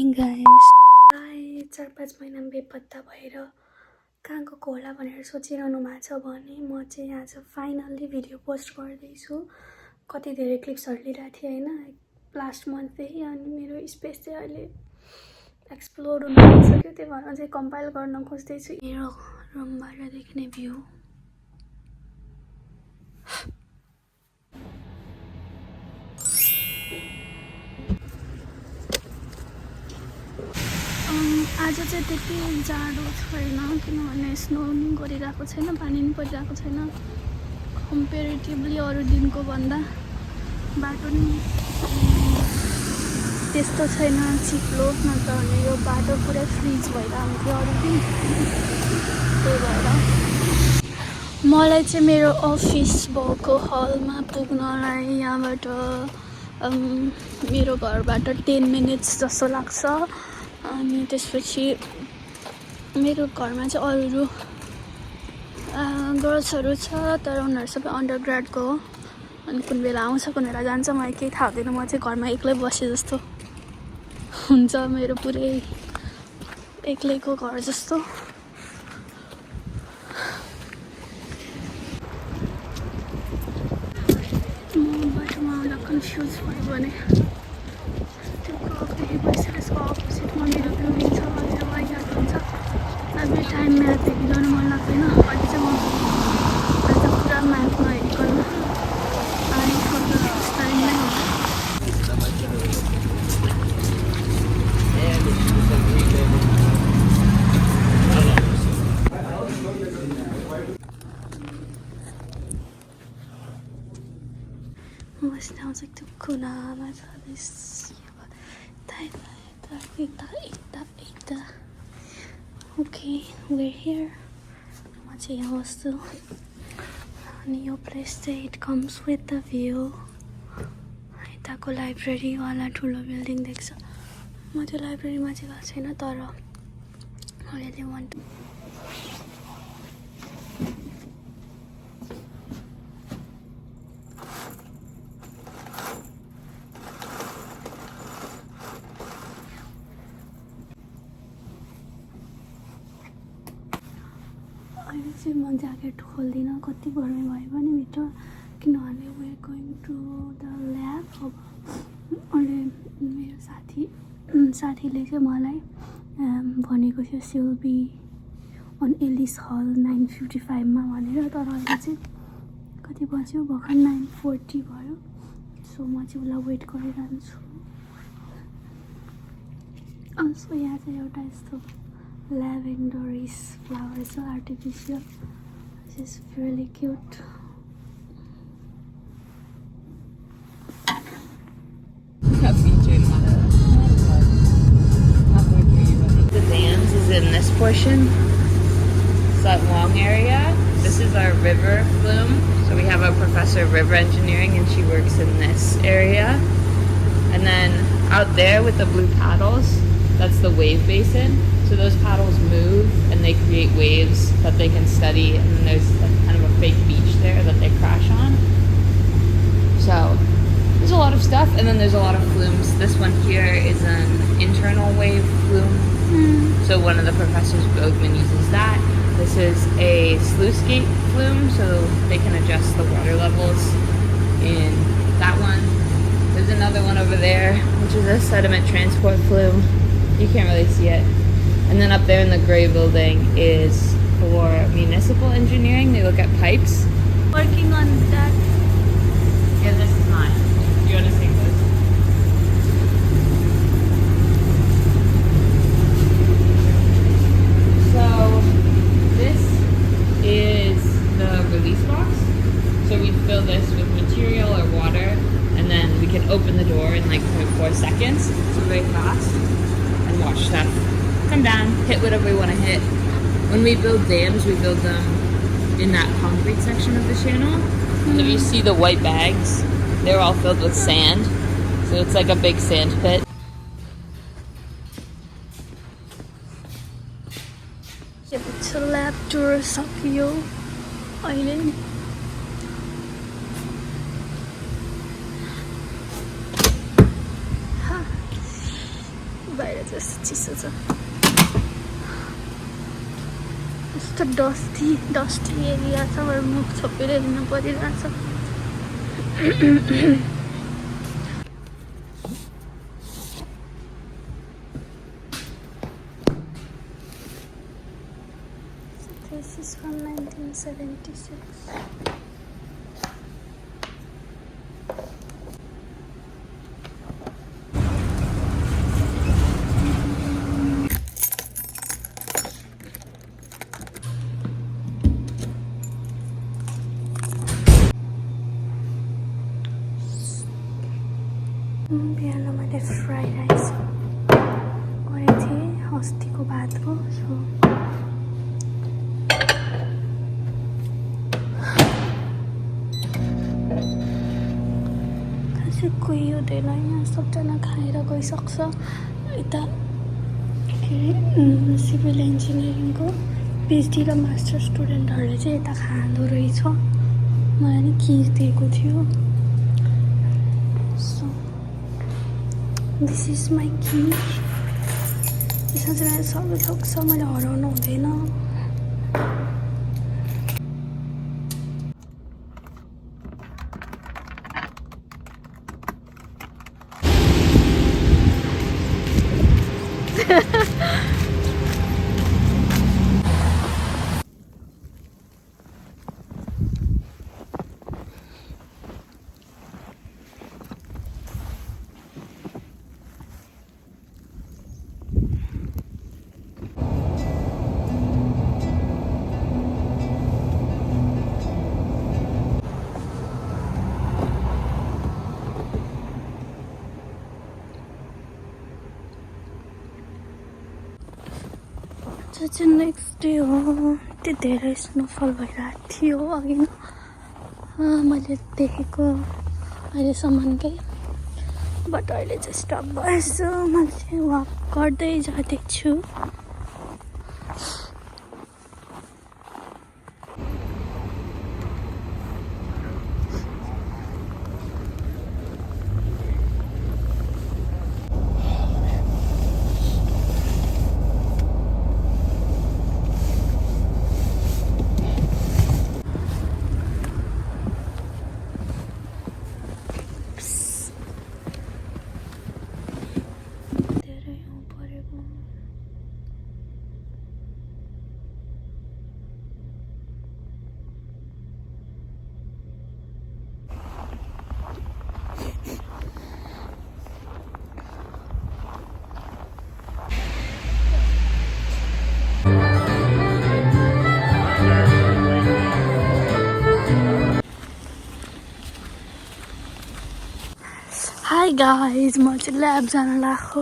Morning guys. 4-5 महिना बेपत्ता भएर कहाँ गएको होला भनेर सोचिरहनु भएको छ भने म चाहिँ आज फाइनल्ली भिडियो पोस्ट गर्दैछु। कति धेरै क्लिप्सहरू लिइरहेको थिएँ होइन लास्ट मन्थदेखि, अनि मेरो स्पेस चाहिँ अहिले एक्सप्लोर हुन लागिसक्यो। त्यही भएर चाहिँ कम्पाइल गर्न खोज्दैछु। मेरो रुमबाट देख्ने भ्यू आज चाहिँ त्यति जाडो छैन किनभने स्नो पनि गरिरहेको छैन, पानी पनि परिरहेको छैन। कम्पेरिटिभली अरू दिनको भन्दा बाटो नि त्यस्तो छैन चिप्लो, नत्र भने यो बाटो पुरै फ्रिज भएर आउँथ्यो अरू दिन। त्यही भएर मलाई चाहिँ मेरो अफिस भएको हलमा पुग्नलाई यहाँबाट मेरो घरबाट 10 मिनट्स जस्तो लाग्छ। अनि त्यसपछि मेरो घरमा चाहिँ अरू गर्ल्सहरू छ, तर उनीहरू सबै अन्डर ग्रेडको हो। अनि कुन बेला आउँछ कुन बेला जान्छ मलाई केही थाहा हुँदैन। म चाहिँ घरमा एक्लै बसे जस्तो हुन्छ, मेरो पुरै एक्लैको घर जस्तो। म बाटोमा आउँदा कन्फ्युज भयो भने त्यो क्लकदेखि भइसकेको अपोजिटमा मेरो बिल्डिङ छ, त्यो वाइट हुन्छ। एभ्री टाइम म्याप हेरिरहनु मन लाग्दैन। अहिले चाहिँ म आज पुरा म्याप नहेरिकन आएको टाइममै हो। बस्ने आउँछ त्यो कुनामा छँदैछ। Okay, we're here. म चाहिँ यहाँ बस्छु अनि यो प्लेस चाहिँ it comes with the view. यताको लाइब्रेरीवाला ठुलो बिल्डिङ देख्छ। म त्यो लाइब्रेरीमा चाहिँ गएको छैन, तर अलिअलि वान अहिले चाहिँ म ज्याकेट खोल्दिनँ कति गरमी भयो भने भित्र, किनभने we going to the lab. अब अहिले मेरो साथीले चाहिँ मलाई भनेको थियो सिल्बी अन एलिस हल 9:55 भनेर, तर अहिले चाहिँ कति बज्यो भर्खर 9:40 भयो। सो म चाहिँ उसलाई वेट गरिरहन्छु। सो यहाँ चाहिँ एउटा यस्तो lavenderish flowers are artificial, which is really cute. The dams is in this portion. It's that long area. This is our river flume. So we have a professor of river engineering and she works in this area. And then out there with the blue paddles, that's the wave basin. So those paddles move and they create waves that they can study, and then there's like kind of a fake beach there that they crash on. So there's a lot of stuff, and then there's a lot of flumes. This one here is an internal wave flume. So one of the professors, Bogman, uses that. This is a sluice gate flume, so they can adjust the water levels in that one. There's another one over there, which is a sediment transport flume. You can't really see it. And then up there in the gray building is for municipal engineering. They look at pipes. Working on that. Yeah, this is mine. You want to see this? So this is the release box. So we fill this with material or water, and then we can open the door in like 0.4 seconds. So very fast. And watch stuff come down, hit whatever we want to hit. When we build dams, we build them in that concrete section of the channel. So if you see the white bags, they're all filled with sand. So it's like a big sand pit. It's a lab tour सकियो अहिले। बाहिर जस्तो चिसो छ यस्तो dusty area छ मेरो मुख छोपेर हिँड्नु परिरहेछ This is from 1976. बिहान मैले फ्राइड राइस गरेको थिएँ अस्तिको भातको सो खासै कोही हुँदैन यहाँ सबजना खाएर गइसक्छ यता के अरे सिभिल इन्जिनियरिङको पिएचडी र मास्टर स्टुडेन्टहरूले चाहिँ यता खाँदो रहेछ मलाई नि खिच दिएको थियो सो दिस इज माई की यसमा चाहिँ मैले सबै थोक छ मैले हराउनु हुँदैन त्यो चाहिँ नेक्स्ट डे हो त्यो धेरै स्नोफल भइरहेको थियो अघि मैले देखेको अहिलेसम्मकै बट अहिले चाहिँ स्टप भएछ मैले चाहिँ वाक गर्दै जाँदैछु हाई गाइज म चाहिँ ल्याब जान लाग्यो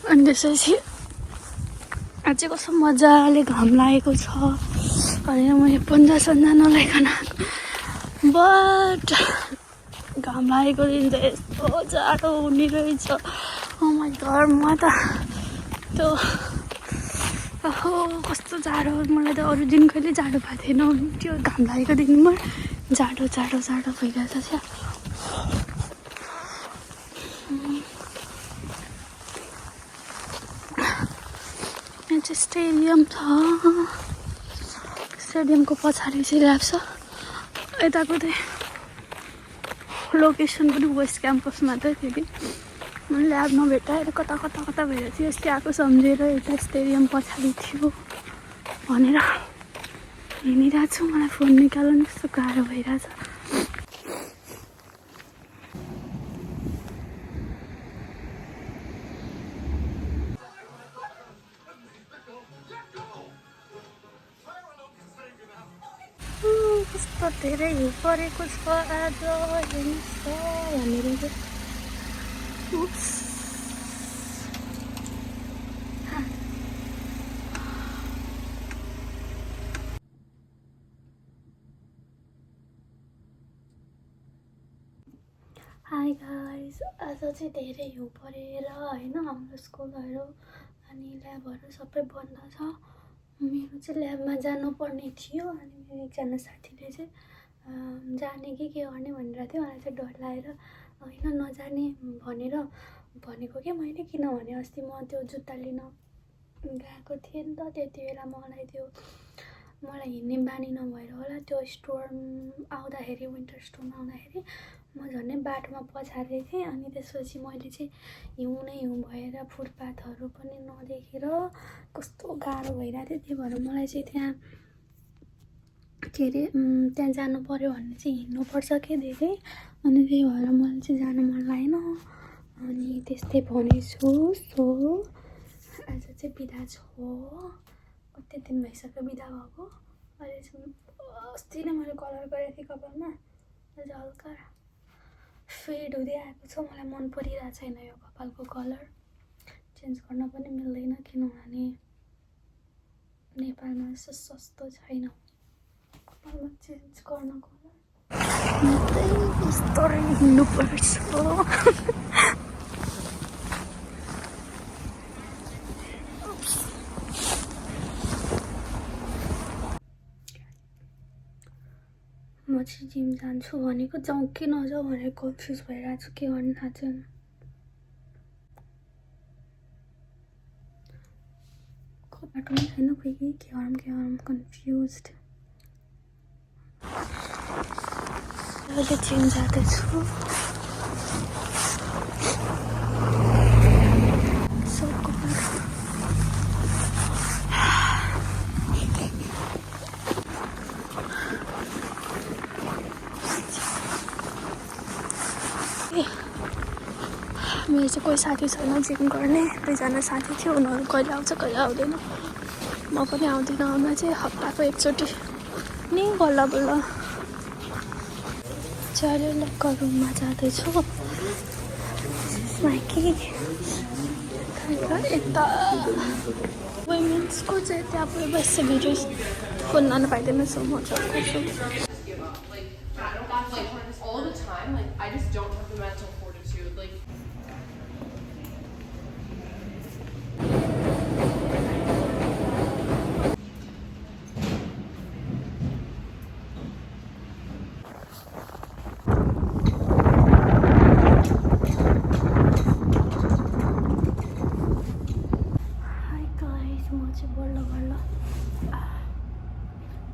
अनि त्यसपछि आज चाहिँ कस्तो मजाले घाम लागेको छ अनि म यो पन्जासन्जा नलाइकन आएको बट घाम लागेको दिन चाहिँ यस्तो जाडो हुने रहेछ माई घर म त त्यो कस्तो जाडो मलाई त अरू दिन कहिले जाडो भएको थिएन त्यो घाम लागेको दिनमा जाडो भइरहेछ क्या यहाँ चाहिँ स्टेडियम छ स्टेडियमको पछाडि चाहिँ ल्याब छ यताको चाहिँ लोकेसन पनि वेस्ट क्याम्पसमा त फेरि मैले ल्याब नभेटाएर कता भएर चाहिँ यस्तै आएको सम्झेर यता स्टेडियम पछाडि थियो भनेर हिँडिरहेको छु मलाई फोन निकाल्नु कस्तो गाह्रो भइरहेछ कस्तो धेरै हिउँ परेको छ आज हेर्नुहोस् त भनेर चाहिँ हाई गाइज आज चाहिँ धेरै हिउँ परेर होइन हाम्रो स्कुलहरू अनि ल्याबहरू सबै बन्द छ मेरो चाहिँ ल्याबमा जानुपर्ने थियो अनि मेरो एकजना साथीले चाहिँ जाने कि के गर्ने भनेर थियो मलाई चाहिँ डर लागेर होइन नजाने भनेर भनेको कि मैले, किनभने अस्ति म त्यो जुत्ता लिन गएको थिएँ नि त, त्यति बेला मलाई हिँड्ने बानी नभएर होला त्यो स्टोर आउँदाखेरि, विन्टर स्टोरमा आउँदाखेरि म झन् बाटोमा पछारेको थिएँ। अनि त्यसपछि मैले चाहिँ हिउँ नै हिउँ भएर फुटपाथहरू पनि नदेखेर कस्तो गाह्रो भइरहेको थियो। त्यही भएर मलाई चाहिँ त्यहाँ के अरे त्यहाँ जानु पऱ्यो भने चाहिँ हिँड्नुपर्छ कि धेरै, अनि त्यही भएर मलाई चाहिँ जानु मन लागेन। अनि त्यस्तै भनेछु। सो आज चाहिँ बिदा छ, कति दिन भइसक्यो बिदा भएको। अहिले चाहिँ अस्ति नै मैले कलर गरेको थिएँ कपालमा, अझ हल्का फेड हुँदै आएको छ। मलाई मन परिरहेको छैन यो कपालको कलर, चेन्ज गर्न पनि मिल्दैन किनभने नेपालमा यस्तो सस्तो छैन कपालमा चेन्ज गर्नको। यस्तै हिँड्नुपर्छ। म चाहिँ जिम जान्छु भनेको जाउँ कि नजाउँ भनेर कन्फ्युज भइरहेको छु, के गर्नु थाहा छैन। बाटो पनि छैन कोही, के गरौँ कन्फ्युज्ड। अहिले जिम जाँदैछु। मेरो चाहिँ कोही साथी छैन जिम गर्ने, दुईजना साथी थियो, उनीहरू कहिले आउँछ कहिले आउँदैन। म पनि आउँदिनँ, आउन चाहिँ हप्ताको एकचोटि नि बल्ल बल्ल। चाहिँ लक्कर रुममा जाँदैछु। माइकी यता वुमेन्सको चाहिँ त्यहाँ पुरै बस्छ, भिडियो फोन लानु पाइँदैन। सो म चाहिँ all the time. Like, I just don't have the mental fortitude. Like, Hi guys, म चाहिँ बल्ल बल्ल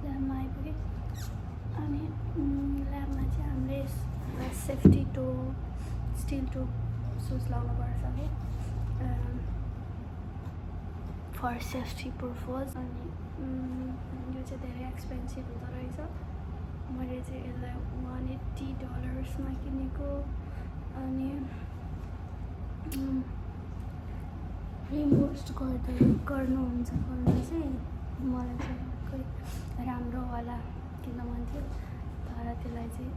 ल्याबमा आइपुगेँ। अनि ल्याबमा चाहिँ हामीले safety toe steel toe shoes लाउनुपर्छ कि फर सेफ्टी पर्पज। अनि यो चाहिँ धेरै एक्सपेन्सिभ हुँदो रहेछ। मैले चाहिँ यसलाई $180 किनेको। अनि रिम्बर्स गर्नुहुन्छ भने चाहिँ मलाई चाहिँ अर्कै राम्रोवाला किन्न मन थियो, तर त्यसलाई चाहिँ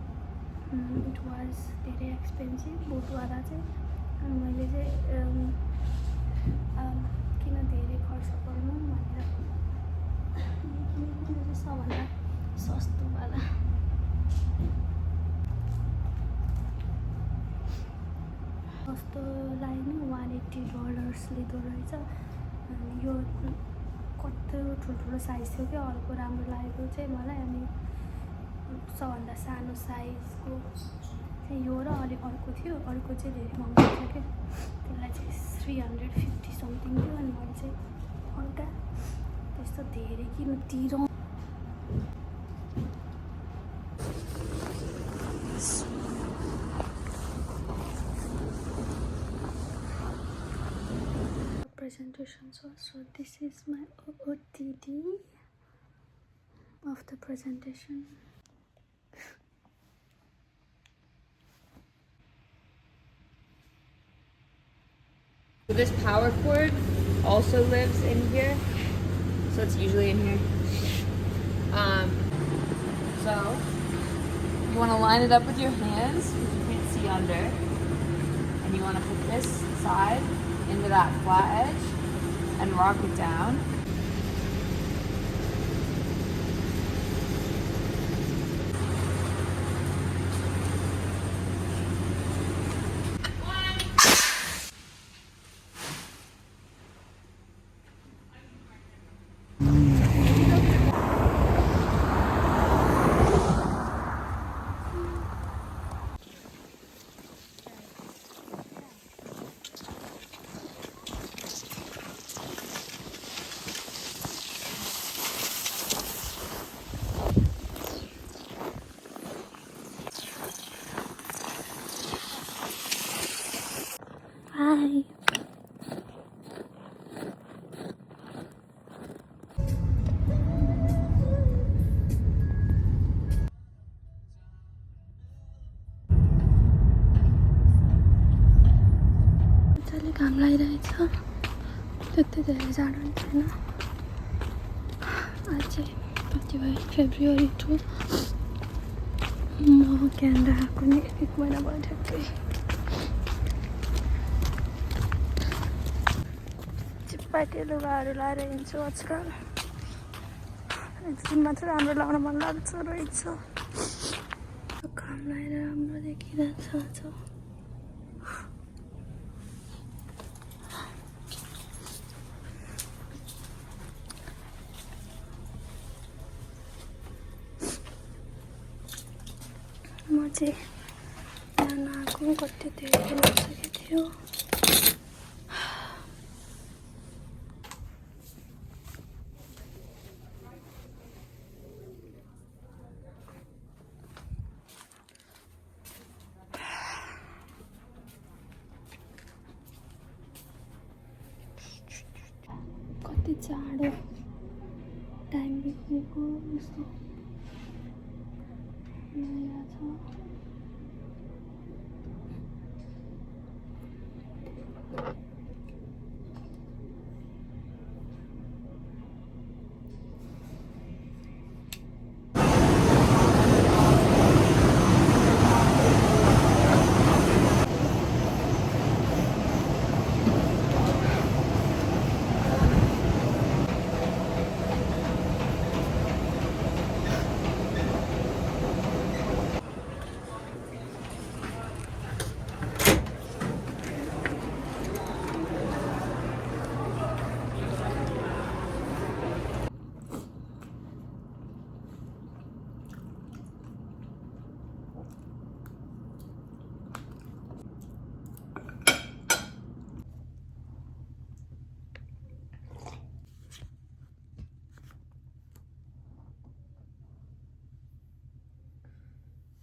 इट वाज धेरै एक्सपेन्सिभ बुटवाला चाहिँ। अनि मैले चाहिँ किन धेरै खर्च गर्नु भनेर किनेको। चाहिँ सबभन्दा सस्तोवाला सस्तोलाई नै $180 लिँदो रहेछ। अनि यो कत्रो ठुल्ठुलो साइज थियो क्या, अर्को राम्रो लागेको चाहिँ मलाई। अनि सबभन्दा सानो साइजको चाहिँ यो र अलिक अर्को थियो, अर्को चाहिँ धेरै महँगो थियो क्या, त्यसलाई चाहिँ 350 समथिङ थियो। अनि मैले चाहिँ हल्का त्यस्तो धेरै किन तिरौँ। Presentation. So this is my OOTD of the presentation. This power cord also lives in here, so it's usually in here. So you want to line it up with your hands because you can't see under, and you want to put this side into that flat edge and rock it down. घाम लागिरहेछ त्यति धेरै जाडो नि छैन आज चाहिँ कति भयो फेब्रुअरी 2 म क्यानाडा आएको नि 1 महिना भयो ठ्याक्कै चिप्पाटे लुगाहरू लाएर हिँड्छु आजकल एकछिनमा चाहिँ राम्रो लाउन मन लाग्छ रहेछ घाम लगाएर राम्रो देखिरहेछ आज म चाहिँ जान आएको कति धेरै दिन भइसकेको थियो कति जाडो टाइम बितेको जस्तो लागिरहेछ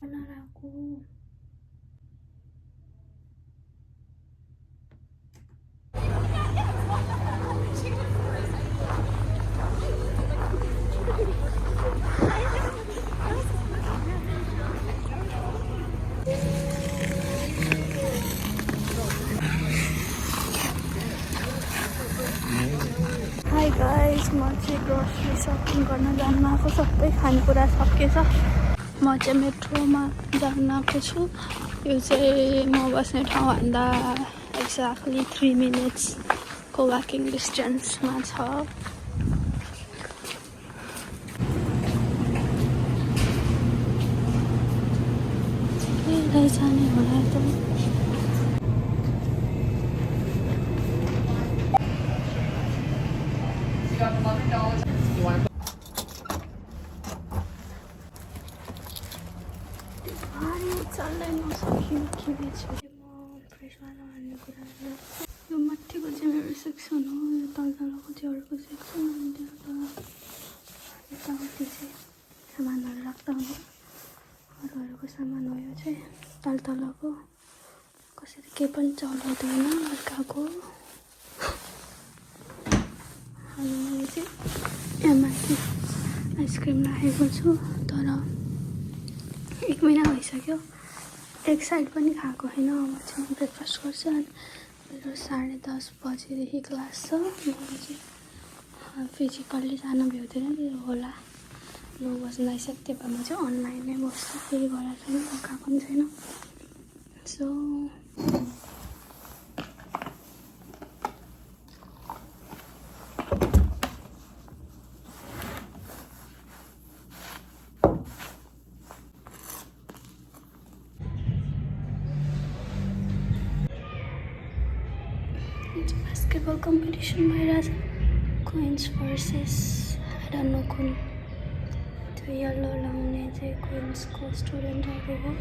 बनाएको हाई गाइस म चाहिँ ग्रोसरी सपिङ गर्न जानु आएको सबै खानेकुरा सकिएछ म चाहिँ मेट्रोमा जान आएको छु यो चाहिँ म बस्ने ठाउँभन्दा एक्ज्याक्टली 3 मिनट्सको वाकिङ डिस्टेन्समा छ कहिले जाने होला त चल्दैन सक्यो के बेच्छु म फ्रेसवाला भन्ने कुरा यो माथिको चाहिँ मेरो सेक्सन हो यो तलतलको चाहिँ अर्को सेक्सन अनि त्यो तल यताउति चाहिँ सामानहरू राख्दा हुन्छ अरूहरूको सामान हो यो चाहिँ तलतलको कसरी केही पनि चलाउँदैन अर्काको अनि मैले चाहिँ यहाँ माथि आइसक्रिम राखेको छु तर 1 महिना भइसक्यो एक साइड पनि खाएको होइन अब चाहिँ ब्रेकफास्ट गर्छु अनि मेरो 10:30 बजेदेखि क्लास छ म चाहिँ फिजिकल्ली जान भ्याउँदैन त्यो होला 9 बज्न आइसक्यो त्यही भएर म चाहिँ अनलाइन नै बस्छु फेरि घर छैन खाएको पनि छैन सो basketball competition भइरहेछ Queens versus I don't know कुन त्यो येल्लो लाउने चाहिँ क्विन्सको स्टुडेन्टहरू हो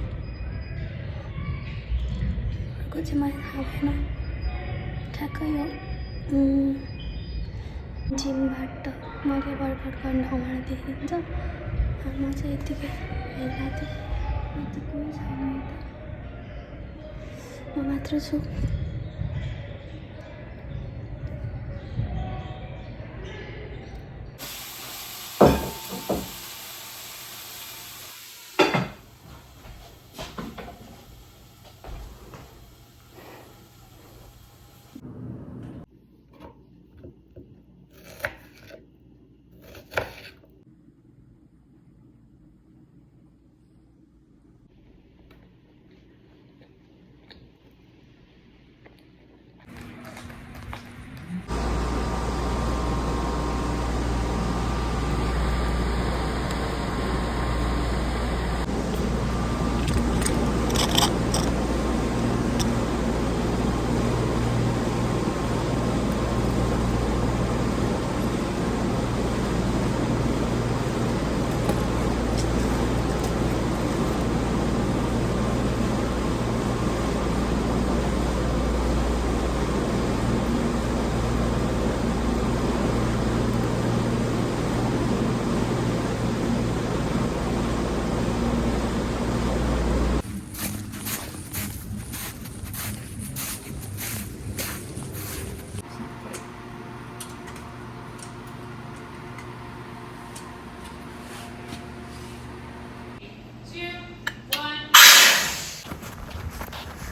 अर्को चाहिँ मलाई थाहा भएन ठ्याक्कै हो जिमबाट मैले वर्कआउट गर्ने ठाउँबाट देखिन्छ म चाहिँ यतिकै हेर्दा थिएँ यति कोही छैन यता म मात्र छु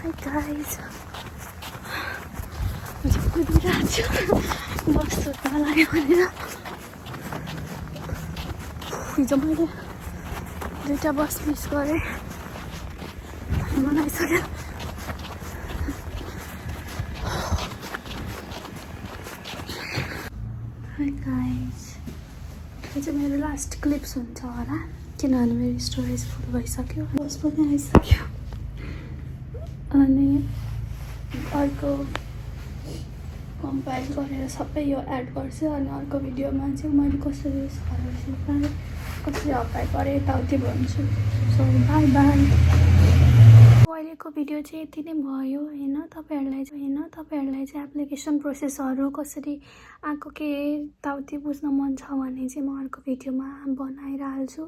Hi guys. म चाहिँ कुदिरहेको छु बस सुत्न लाग्यो भनेर। हिजो मैले 2टा बस मिस गरेँ, मन आइसक्यो। Hi guys. यो चाहिँ मेरो लास्ट क्लिप्स हुन्छ होला किनभने मेरो स्टोरेज फुल भइसक्यो, बस पनि आइसक्यो। अनि अर्को कम्पाइल गरेर सबै यो एड गर्छु अनि अर्को भिडियोमा चाहिँ मैले कसरी स्कलरसिप पाएँ, कसरी अप्लाई गरेँ यताउति भन्छु। So by by. अहिलेको भिडियो चाहिँ यति नै भयो होइन। तपाईँहरूलाई चाहिँ एप्लिकेसन प्रोसेसहरू कसरी आएको के यताउति बुझ्न मन छ भने चाहिँ म अर्को भिडियोमा बनाएर हाल्छु।